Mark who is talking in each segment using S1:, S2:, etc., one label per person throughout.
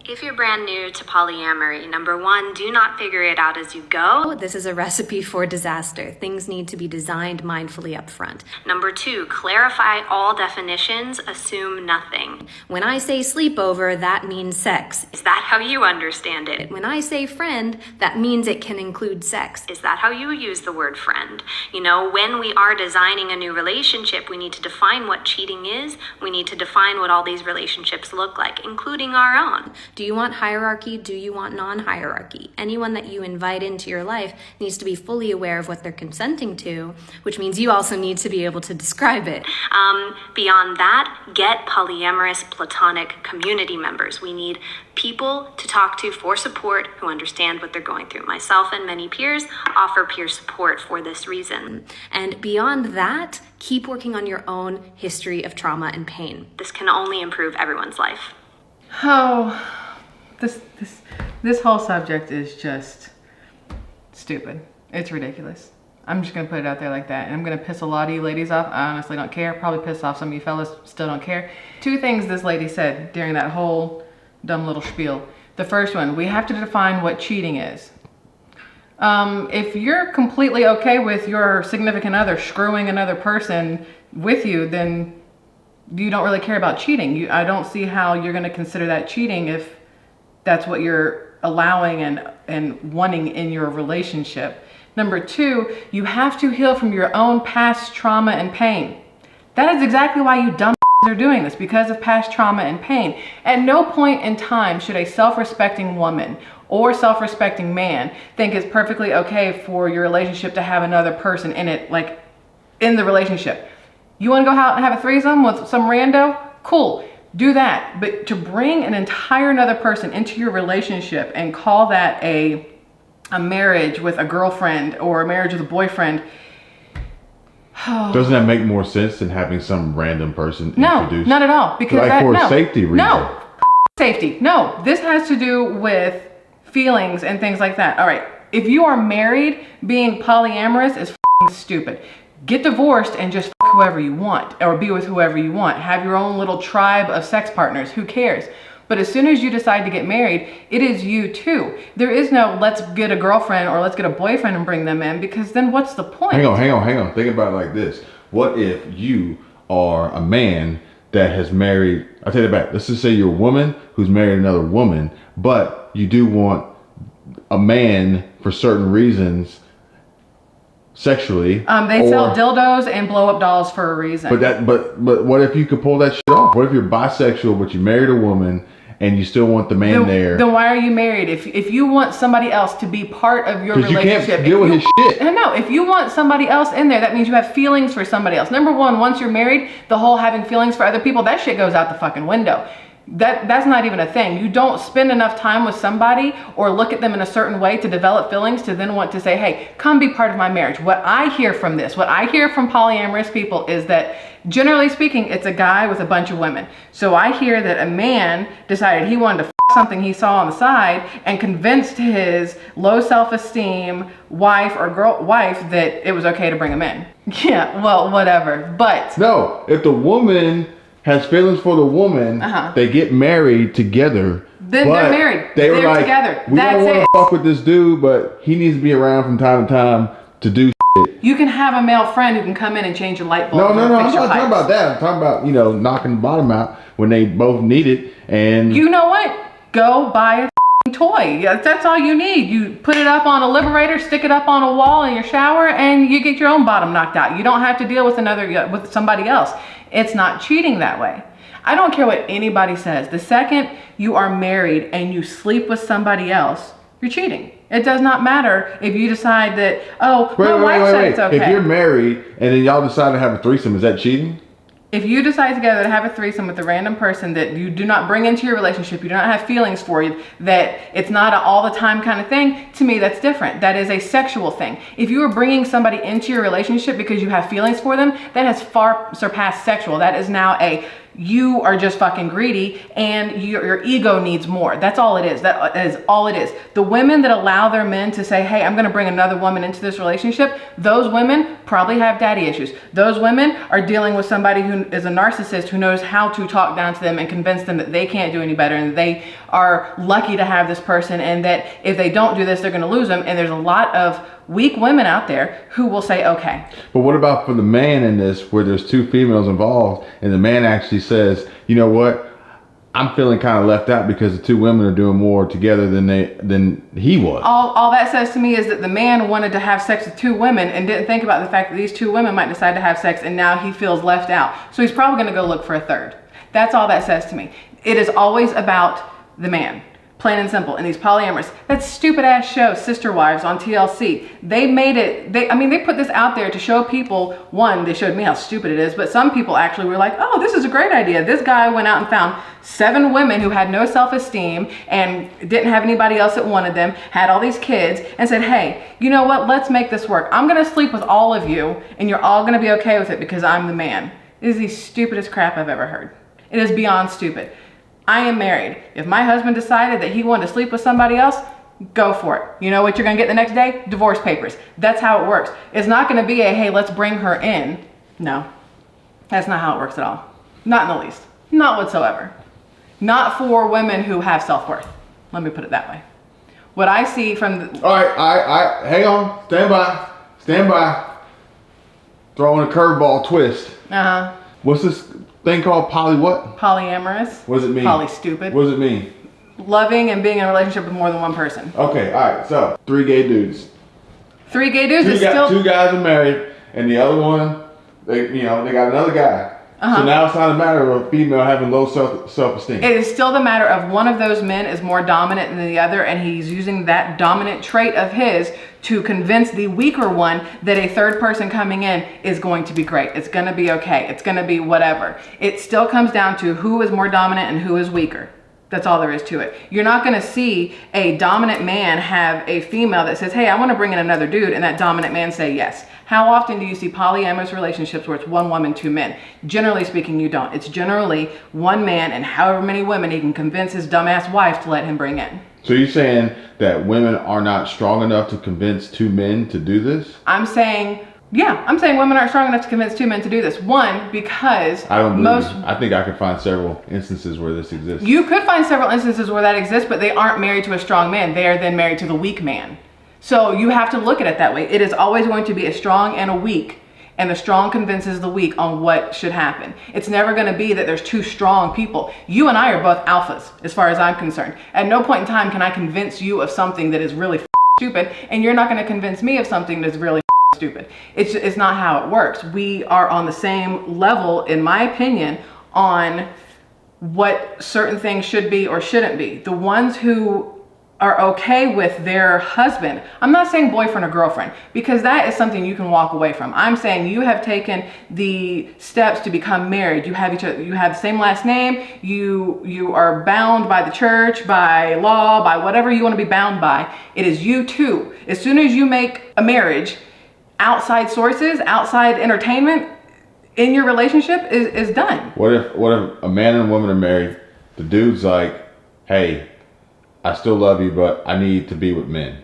S1: If you're brand new to polyamory, number one, do not figure it out as you go. This is a recipe for disaster. Things need to be designed mindfully up front. Number two, clarify all definitions, assume nothing. When I say sleepover, that means sex. Is that how you understand it? When I say friend, that means it can include sex. Is that how you use the word friend? You know, when we are designing a new relationship, we need to define what cheating is. We need to define what all these relationships look like, including our own. Do you want hierarchy? Do you want non-hierarchy? Anyone that you invite into your life needs to be fully aware of what they're consenting to, which means you also need to be able to describe it. Beyond that, get polyamorous platonic community members. We need people to talk to for support who understand what they're going through. Myself and many peers offer peer support for this reason. And beyond that, keep working on your own history of trauma and pain. This can only improve everyone's life.
S2: Oh, this whole subject is just stupid. It's ridiculous. I'm just gonna put it out there like that. And I'm gonna piss a lot of you ladies off. I honestly don't care. Probably piss off some of you fellas, still don't care. Two things this lady said during that whole dumb little spiel. The first one, we have to define what cheating is. If you're completely okay with your significant other screwing another person with you, then you don't really care about cheating. I don't see how you're gonna consider that cheating if that's what you're allowing and wanting in your relationship. Number two, you have to heal from your own past trauma and pain. That is exactly why you dumb are doing this, because of past trauma and pain. At no point in time should a self-respecting woman or self-respecting man think it's perfectly okay for your relationship to have another person in it, like in the relationship. You want to go out and have a threesome with some rando? Cool, do that. But to bring an entire another person into your relationship and call that a marriage with a girlfriend or a marriage with a boyfriend.
S3: Doesn't that make more sense than having some random person introduced?
S2: No, not at all. Because
S3: like for safety reasons. No,
S2: safety. No, this has to do with feelings and things like that. All right, if you are married, being polyamorous is stupid. Get divorced and just whoever you want, or be with whoever you want. Have your own little tribe of sex partners. Who cares? But as soon as you decide to get married, it is you too. There is no let's get a girlfriend or let's get a boyfriend and bring them in, because then what's the point?
S3: Hang on. Think about it like this. What if you are a man that has married, I'll take it back. Let's just say you're a woman who's married another woman, but you do want a man for certain reasons sexually.
S2: They sell dildos and blow up dolls for a reason.
S3: But what if you could pull that shit off? What if you're bisexual but you married a woman and you still want the man there?
S2: Then why are you married? If you want somebody else to be part of your relationship,
S3: you can't deal with his shit.
S2: No, if you want somebody else in there, that means you have feelings for somebody else. Number one, once you're married, the whole having feelings for other people, that shit goes out the fucking window. That's not even a thing. You don't spend enough time with somebody or look at them in a certain way to develop feelings to then want to say, hey, come be part of my marriage. What I hear from polyamorous people is that generally speaking, it's a guy with a bunch of women. So I hear that a man decided he wanted to something he saw on the side and convinced his low self-esteem wife that it was okay to bring him in. Yeah, well, whatever. But
S3: no, if the woman has feelings for the woman, they get married together.
S2: Then they're married. They're
S3: like,
S2: together.
S3: We don't want to fuck with this dude, but he needs to be around from time to time to do shit.
S2: You can have a male friend who can come in and change your light bulb.
S3: No, I'm not talking about that. I'm talking about, knocking the bottom out when they both need it. And
S2: you know what? Go buy a toy. That's all you need. You put it up on a liberator, stick it up on a wall in your shower, and you get your own bottom knocked out. You don't have to deal with somebody else. It's not cheating that way. I don't care what anybody says. The second you are married and you sleep with somebody else, you're cheating. It does not matter if you decide that, my wife said it's okay.
S3: If you're married and then y'all decide to have a threesome, is that cheating?
S2: If you decide together to have a threesome with a random person that you do not bring into your relationship, you do not have feelings for you, that it's not an all the time kind of thing, to me that's different. That is a sexual thing. If you are bringing somebody into your relationship because you have feelings for them, that has far surpassed sexual. That is now a you are just fucking greedy and your ego needs more. That's all it is. That is all it is. The women that allow their men to say, hey, I'm going to bring another woman into this relationship, those women probably have daddy issues. Those women are dealing with somebody who is a narcissist who knows how to talk down to them and convince them that they can't do any better and they are lucky to have this person and that if they don't do this, they're going to lose them. And there's a lot of weak women out there who will say, okay.
S3: But what about for the man in this, where there's two females involved and the man actually says, you know what, I'm feeling kind of left out because the two women are doing more together than he was.
S2: All that says to me is that the man wanted to have sex with two women and didn't think about the fact that these two women might decide to have sex and now he feels left out. So he's probably going to go look for a third. That's all that says to me. It is always about the man. Plain and simple. And these polyamorous, that stupid ass show, Sister Wives on TLC, they made it, they put this out there to show people, one, they showed me how stupid it is, but some people actually were like, oh, this is a great idea. This guy went out and found 7 women who had no self-esteem and didn't have anybody else that wanted them, had all these kids, and said, hey, you know what, let's make this work. I'm gonna sleep with all of you and you're all gonna be okay with it because I'm the man. It is the stupidest crap I've ever heard. It is beyond stupid. I am married. If my husband decided that he wanted to sleep with somebody else, go for it. You know what you're gonna get the next day? Divorce papers. That's how it works. It's not gonna be a, hey, let's bring her in. No, that's not how it works at all. Not in the least. Not whatsoever. Not for women who have self-worth. Let me put it that way. What I see from the...
S3: All right, hang on, stand by. Throwing a curveball twist.
S2: Uh-huh.
S3: What's this thing called what?
S2: Polyamorous.
S3: What does it mean?
S2: Poly stupid.
S3: What does it mean?
S2: Loving and being in a relationship with more than one person.
S3: Okay, all right, so 3 gay dudes.
S2: 3 gay dudes is still...
S3: 2 guys are married and the other one, they got another guy.
S2: Uh-huh.
S3: So now it's not a matter of a female having low self-esteem.
S2: It is still the matter of one of those men is more dominant than the other, and he's using that dominant trait of his to convince the weaker one that a third person coming in is going to be great. It's going to be okay. It's going to be whatever. It still comes down to who is more dominant and who is weaker. That's all there is to it. You're not going to see a dominant man have a female that says, hey, I want to bring in another dude, and that dominant man say yes. How often do you see polyamorous relationships where it's 1 woman, 2 men? Generally speaking, you don't. It's generally 1 man and however many women he can convince his dumbass wife to let him bring in.
S3: So you're saying that women are not strong enough to convince 2 men to do this?
S2: I'm saying women aren't strong enough to convince 2 men to do this. One, because
S3: I don't believe you. I think I could find several instances where this exists.
S2: You could find several instances where that exists, but they aren't married to a strong man. They are then married to the weak man. So you have to look at it that way. It is always going to be a strong and a weak, and the strong convinces the weak on what should happen. It's never going to be that there's 2 strong people. You and I are both alphas, as far as I'm concerned. At no point in time can I convince you of something that is really stupid, and you're not going to convince me of something that's really stupid. It's not how it works. We are on the same level, in my opinion, on what certain things should be or shouldn't be. The ones who are okay with their husband, I'm not saying boyfriend or girlfriend, because that is something you can walk away from. I'm saying you have taken the steps to become married. You have each other, you have the same last name, you are bound by the church, by law, by whatever you want to be bound by. It is you two. As soon as you make a marriage, outside sources, outside entertainment in your relationship is done.
S3: What if a man and a woman are married, the dude's like, hey, I still love you, but I need to be with men.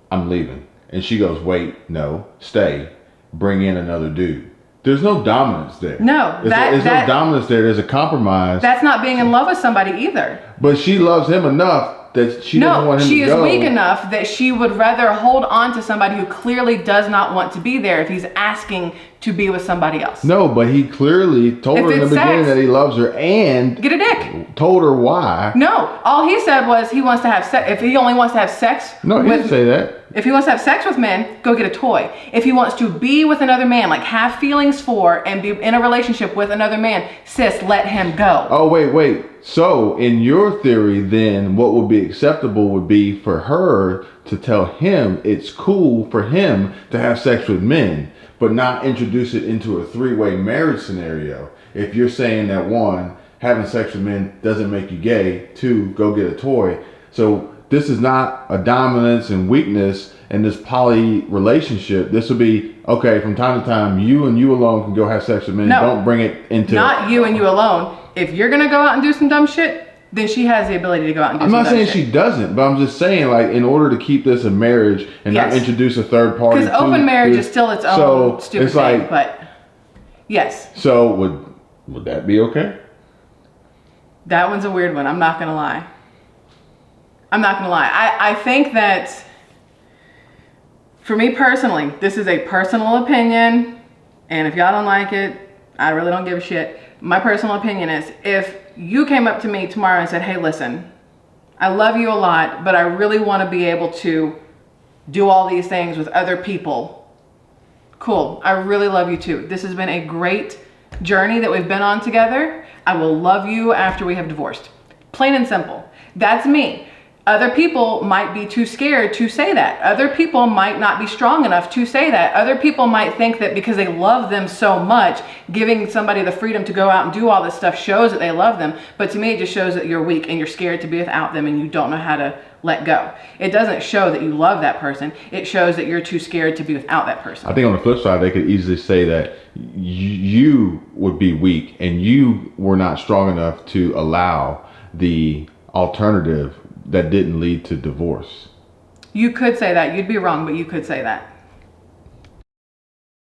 S3: I'm leaving. And she goes, wait, no, stay. Bring in another dude. There's no dominance there.
S2: No.
S3: There's no dominance there. There's a compromise.
S2: That's not being in love with somebody either.
S3: But she loves him enough that she doesn't want him to go.
S2: No, she is weak enough that she would rather hold on to somebody who clearly does not want to be there if he's asking to be with somebody else.
S3: No, but he clearly told her in the beginning that he loves her and
S2: get a dick.
S3: Told her why.
S2: No, all he said was he wants to have sex. If he only wants to have sex,
S3: no, he didn't say that.
S2: If he wants to have sex with men, go get a toy. If he wants to be with another man, like have feelings for and be in a relationship with another man, sis, let him go.
S3: Oh, wait. So in your theory, then what would be acceptable would be for her to tell him it's cool for him to have sex with men, but not introduce it into a 3-way marriage scenario. If you're saying that 1, having sex with men doesn't make you gay, 2, go get a toy. So this is not a dominance and weakness in this poly relationship. This will be, okay, from time to time, you and you alone can go have sex with men.
S2: No.
S3: Don't bring it into...
S2: Not you and you alone. If you're going to go out and do some dumb shit, then she has the ability to go out and do
S3: I'm
S2: some
S3: not
S2: dumb
S3: saying
S2: shit.
S3: she doesn't, but I'm just saying, like, in order to keep this a marriage and not
S2: Yes.
S3: introduce a third party.
S2: Because open marriage is still its own stupid
S3: it's
S2: thing,
S3: like,
S2: but yes.
S3: So would that be okay?
S2: That one's a weird one. I'm not going to lie. I think that for me personally, this is a personal opinion. And if y'all don't like it, I really don't give a shit. My personal opinion is, if you came up to me tomorrow and said, hey, listen, I love you a lot, but I really want to be able to do all these things with other people. Cool. I really love you too. This has been a great journey that we've been on together. I will love you after we have divorced. Plain and simple. That's me. Other people might be too scared to say that. Other people might not be strong enough to say that. Other people might think that because they love them so much, giving somebody the freedom to go out and do all this stuff shows that they love them. But to me, it just shows that you're weak and you're scared to be without them and you don't know how to let go. It doesn't show that you love that person. It shows that you're too scared to be without that person.
S3: I think on the flip side, they could easily say that you would be weak and you were not strong enough to allow the alternative that didn't lead to divorce.
S2: You could say that. You'd be wrong, but you could say that.